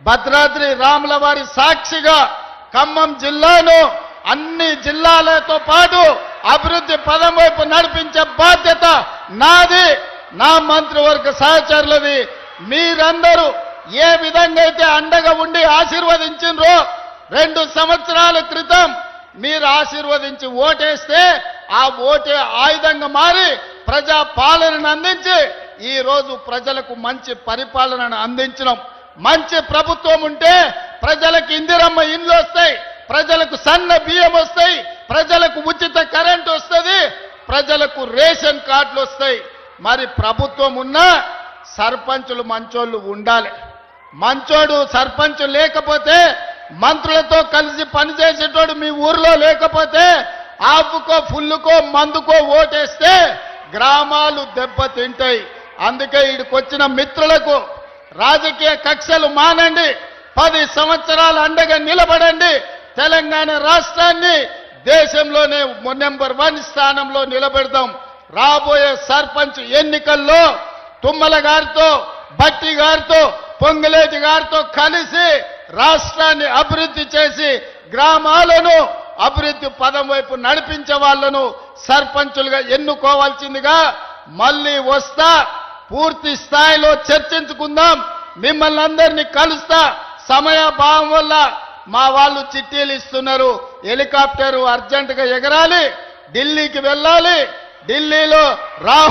భద్రాద్రి రాముల వారి సాక్షిగా ఖమ్మం జిల్లాను అన్ని జిల్లాలతో పాటు అభివృద్ధి పదం వైపు నడిపించే బాధ్యత నాది, నా మంత్రివర్గ సహచరులది. మీరందరూ ఏ విధంగా అయితే అండగా ఉండి ఆశీర్వదించినరో 2 సంవత్సరాల క్రితం మీరు ఆశీర్వదించి ఓటేస్తే ఆ ఓటే ఆయుధంగా మారి ప్రజా పాలనను అందించి ఈ రోజు ప్రజలకు మంచి పరిపాలనను అందించడం. మంచి ప్రభుత్వం ఉంటే ప్రజలకు ఇందిరమ్మ ఇండ్లు వస్తాయి, ప్రజలకు సన్న బియ్యం వస్తాయి, ప్రజలకు ఉచిత కరెంటు వస్తుంది, ప్రజలకు రేషన్ కార్డులు వస్తాయి. మరి ప్రభుత్వం ఉన్నా సర్పంచులు మంచోళ్ళు ఉండాలి. మంచోడు సర్పంచ్ లేకపోతే, మంత్రులతో కలిసి పనిచేసేటోడు మీ ఊర్లో లేకపోతే, ఆపుకో ఫుల్లుకో మందుకో ఓటేస్తే గ్రామాలు దెబ్బతింటాయి. అందుకే ఇక్కడికొచ్చిన మిత్రులకు రాజకీయ కక్షలు మానండి, 10 సంవత్సరాలు అండగా నిలబడండి. తెలంగాణ రాష్ట్రాన్ని దేశంలోనే నెంబర్ 1 స్థానంలో నిలబెడదాం. రాబోయే సర్పంచ్ ఎన్నికల్లో తుమ్మల గారితో, భట్టి గారితో, పొంగులేటి గారితో కలిసి రాష్ట్రాన్ని అభివృద్ధి చేసి గ్రామాలను అభివృద్ధి పదం వైపు నడిపించే వాళ్లను సర్పంచులుగా ఎన్నుకోవాల్సిందిగా మళ్ళీ వస్తా. పూర్తి స్థాయిలో చర్చించుకుందాం. మిమ్మల్ని అందరినీ కలుస్తా. సమయాభావం వల్ల మా వాళ్ళు చిట్టీలు ఇస్తున్నారు. హెలికాప్టర్ అర్జెంటుగా ఎగరాలి, ఢిల్లీకి వెళ్ళాలి. ఢిల్లీలో రాహుల్